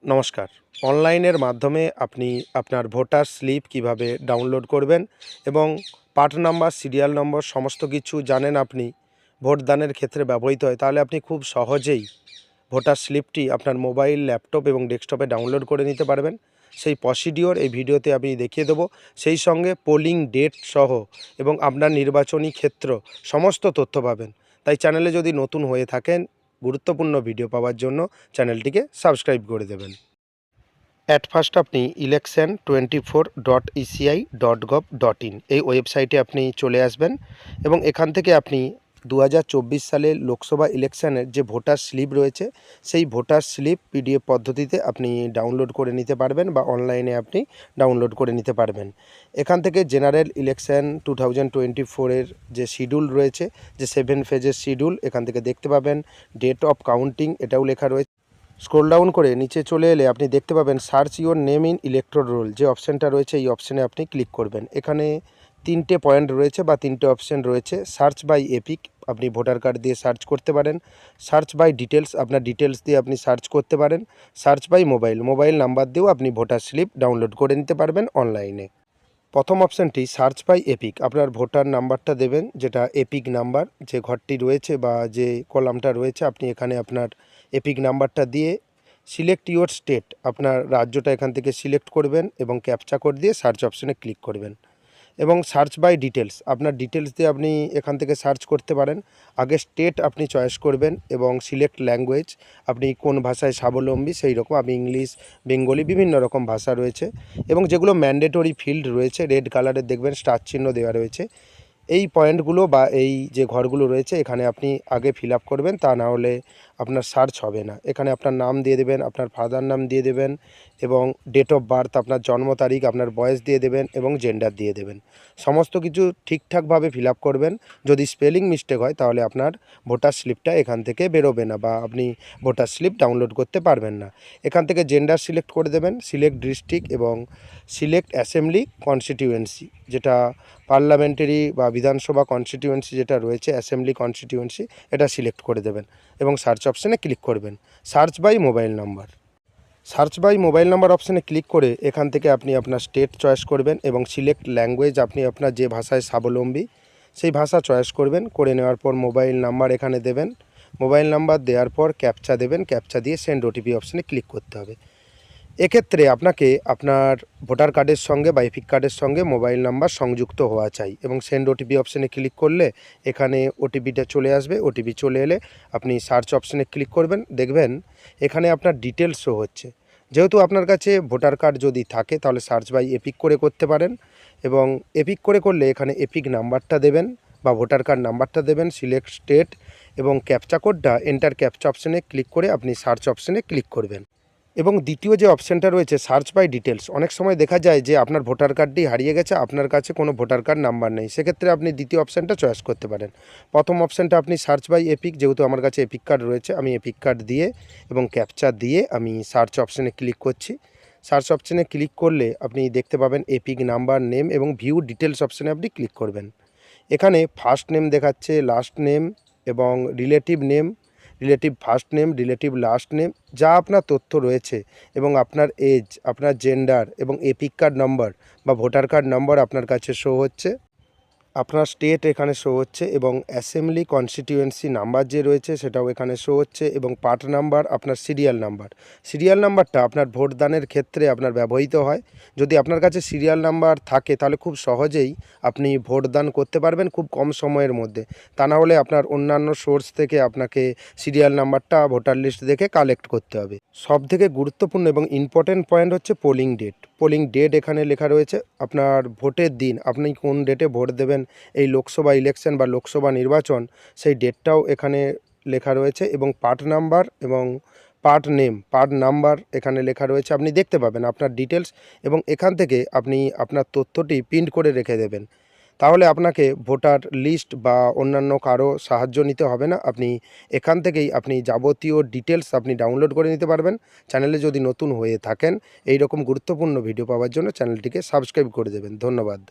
নমস্কার। অনলাইনের মাধ্যমে আপনি আপনার ভোটার স্লিপ কিভাবে ডাউনলোড করবেন এবং পার্ট নাম্বার, সিরিয়াল নম্বর সমস্ত কিছু জানেন আপনি, ভোটদানের ক্ষেত্রে ব্যবহৃত হয়। তাহলে আপনি খুব সহজেই ভোটার স্লিপটি আপনার মোবাইল, ল্যাপটপ এবং ডেস্কটপে ডাউনলোড করে নিতে পারবেন। সেই প্রসিডিওর এই ভিডিওতে আমি দেখিয়ে দেবো। সেই সঙ্গে পোলিং ডেট সহ এবং আপনার নির্বাচনী ক্ষেত্র সমস্ত তথ্য পাবেন। তাই চ্যানেলে যদি নতুন হয়ে থাকেন, গুরুত্বপূর্ণ ভিডিও পাওয়ার জন্য চ্যানেলটিকে সাবস্ক্রাইব করে দেবেন। অ্যাট ফার্স্ট আপনি election24.eci.gov.in এই ওয়েবসাইটে আপনি চলে আসবেন এবং এখান থেকে আপনি 2024 সালের লোকসভা ইলেকশনের যে ভোটার স্লিপ রয়েছে সেই ভোটার স্লিপ পিডিএফ পদ্ধতিতে আপনি ডাউনলোড করে নিতে পারবেন বা অনলাইনে আপনি ডাউনলোড করে নিতে পারবেন। এখান থেকে জেনারেল ইলেকশন 2024-এর যে শিডিউল রয়েছে, যে 7 ফেজের শিডিউল এখান থেকে দেখতে পাবেন। ডেট অফ কাউন্টিং এটাও লেখা রয়েছে। স্ক্রল ডাউন করে নিচে চলে এলে আপনি দেখতে পাবেন search your name in electoral roll, যে অপশানটা রয়েছে এই অপশানে আপনি ক্লিক করবেন। এখানে 3টে পয়েন্ট রয়েছে বা 3টে অপশান রয়েছে। সার্চ বাই এপিক, আপনি ভোটার কার্ড দিয়ে সার্চ করতে পারেন। সার্চ বাই ডিটেলস, আপনার ডিটেলস দিয়ে আপনি সার্চ করতে পারেন। সার্চ বাই মোবাইল নাম্বার দিয়েও আপনি ভোটার স্লিপ ডাউনলোড করে নিতে পারবেন অনলাইনে। প্রথম অপশানটি সার্চ বাই এপিক, আপনার ভোটার নাম্বারটা দেবেন, যেটা এপিক নাম্বার যে ঘরটি রয়েছে বা যে কলামটা রয়েছে, আপনি এখানে আপনার এপিক নাম্বারটা দিয়ে সিলেক্ট ইওর স্টেট, আপনার রাজ্যটা এখান থেকে সিলেক্ট করবেন এবং ক্যাপচা কোড দিয়ে সার্চ অপশানে ক্লিক করবেন এবং সার্চ বাই ডিটেলস, আপনার ডিটেলস দিয়ে আপনি এখান থেকে সার্চ করতে পারেন। আগে স্টেট আপনি চয়েস করবেন এবং সিলেক্ট ল্যাঙ্গুয়েজ, আপনি কোন ভাষায় স্বাবলম্বী সেই রকম, আপনি ইংলিশ, বেঙ্গলি বিভিন্ন রকম ভাষা রয়েছে এবং যেগুলো ম্যান্ডেটরি ফিল্ড রয়েছে রেড কালারের দেখবেন স্টার চিহ্ন দেওয়া রয়েছে। এই পয়েন্টগুলো বা এই যে ঘরগুলো রয়েছে এখানে আপনি আগে ফিল আপ করবেন, তা না হলে আপনার সার্চ হবে না। এখানে আপনার নাম দিয়ে দেবেন, আপনার ফাদার নাম দিয়ে দেবেন এবং ডেট অফ বার্থ, আপনার জন্ম তারিখ, আপনার বয়স দিয়ে দেবেন এবং জেন্ডার দিয়ে দেবেন। সমস্ত কিছু ঠিকঠাকভাবে ফিল আপ করবেন। যদি স্পেলিং মিস্টেক হয় তাহলে আপনার ভোটার স্লিপটা এখান থেকে বেরোবে না বা আপনি ভোটার স্লিপ ডাউনলোড করতে পারবেন না। এখান থেকে জেন্ডার সিলেক্ট করে দেবেন, সিলেক্ট ডিস্ট্রিক্ট এবং সিলেক্ট অ্যাসেম্বলি কনস্টিটিউয়েন্সি, যেটা পার্লামেন্টারি বা বিধানসভা কনস্টিটিউয়েন্সি যেটা রয়েছে, অ্যাসেম্বলি কনস্টিটিউয়েন্সি, এটা সিলেক্ট করে দেবেন এবং সার্চ অপশানে ক্লিক করবেন। Search by mobile number, search by mobile number অপশানে ক্লিক করে এখান থেকে আপনি আপনার স্টেট চয়েস করবেন এবং সিলেক্ট ল্যাঙ্গুয়েজ, আপনি আপনার যে ভাষায় স্বাবলম্বী সেই ভাষা চয়েস করবেন। করে নেওয়ার পর মোবাইল নাম্বার এখানে দেবেন। মোবাইল নাম্বার দেওয়ার পর ক্যাপচা দেবেন, ক্যাপচা দিয়ে সেন্ড ওটিপি অপশানে ক্লিক করতে হবে। এক্ষেত্রে আপনাকে আপনার ভোটার কার্ডের সঙ্গে বা এপিক কার্ডের সঙ্গে মোবাইল নাম্বার সংযুক্ত হওয়া চাই এবং সেন্ড ওটিপি অপশানে ক্লিক করলে এখানে ওটিপিটা চলে আসবে। ওটিপি চলে এলে আপনি সার্চ অপশানে ক্লিক করবেন, দেখবেন এখানে আপনার ডিটেলস শো হচ্ছে। যেহেতু আপনার কাছে ভোটার কার্ড যদি থাকে তাহলে সার্চ বাই এপিক করে করতে পারেন এবং এপিক করে করলে এখানে এপিক নাম্বারটা দেবেন বা ভোটার কার্ড নাম্বারটা দেবেন, সিলেক্ট স্টেট এবং ক্যাপচা কোডটা এন্টার ক্যাপচা অপশানে ক্লিক করে আপনি সার্চ অপশানে ক্লিক করবেন। এবং দ্বিতীয় যে অপশানটা রয়েছে সার্চ বাই ডিটেলস, অনেক সময় দেখা যায় যে আপনার ভোটার কার্ডটি হারিয়ে গেছে, আপনার কাছে কোনো ভোটার কার্ড নাম্বার নেই, সেক্ষেত্রে আপনি দ্বিতীয় অপশানটা চয়েস করতে পারেন। প্রথম অপশানটা আপনি সার্চ বাই এপিক, যেহেতু আমার কাছে এপিক কার্ড রয়েছে আমি এপিক কার্ড দিয়ে এবং ক্যাপচা দিয়ে আমি সার্চ অপশানে ক্লিক করছি। সার্চ অপশানে ক্লিক করলে আপনি দেখতে পাবেন এপিক নাম্বার, নেম এবং ভিউ ডিটেলস অপশানে আপনি ক্লিক করবেন। এখানে ফার্স্ট নেম দেখাচ্ছে, লাস্ট নেম এবং relative name, relative first name, relative last name, যা আপনার তথ্য রয়েছে এবং আপনার এজ, আপনার জেন্ডার এবং এপিক কার্ড নম্বর বা ভোটার কার্ড নম্বর আপনার কাছে শো হচ্ছে। আপনার স্টেট এখানে শো হচ্ছে এবং অ্যাসেম্বলি কনস্টিটিউয়েন্সি নাম্বার যে রয়েছে সেটাও এখানে শো হচ্ছে এবং পার্ট নাম্বার, আপনার সিরিয়াল নাম্বার। সিরিয়াল নাম্বারটা আপনার ভোটদানের ক্ষেত্রে আপনার ব্যবহৃত হয়। যদি আপনার কাছে সিরিয়াল নাম্বার থাকে তাহলে খুব সহজেই আপনি ভোটদান করতে পারবেন খুব কম সময়ের মধ্যে। তা না হলে আপনার অন্যান্য সোর্স থেকে আপনাকে সিরিয়াল নাম্বারটা ভোটার লিস্ট দেখে কালেক্ট করতে হবে। সবথেকে গুরুত্বপূর্ণ এবং ইম্পর্টেন্ট পয়েন্ট হচ্ছে পোলিং ডেট। পোলিং ডেট এখানে লেখা রয়েছে, আপনার ভোটের দিন, আপনি কোন ডেটে ভোট দেবেন এই লোকসভা ইলেকশন বা লোকসভা নির্বাচন, সেই ডেটটাও এখানে লেখা রয়েছে এবং পার্ট নাম্বার এবং পার্ট নেম, পার্ট নাম্বার এখানে লেখা রয়েছে। আপনি দেখতে পাবেন আপনার ডিটেলস এবং এখান থেকে আপনি আপনার তথ্যটি প্রিন্ট করে রেখে দেবেন। তাহলে আপনাকে ভোটার লিস্ট বা অন্যান্য কারো সাহায্য নিতে হবে না। আপনি এখান থেকেই আপনি যাবতীয় ডিটেলস আপনি ডাউনলোড করে নিতে পারবেন। চ্যানেলে যদি নতুন হয়ে থাকেন এই রকম গুরুত্বপূর্ণ ভিডিও পাওয়ার জন্য চ্যানেলটিকে সাবস্ক্রাইব করে দেবেন। ধন্যবাদ।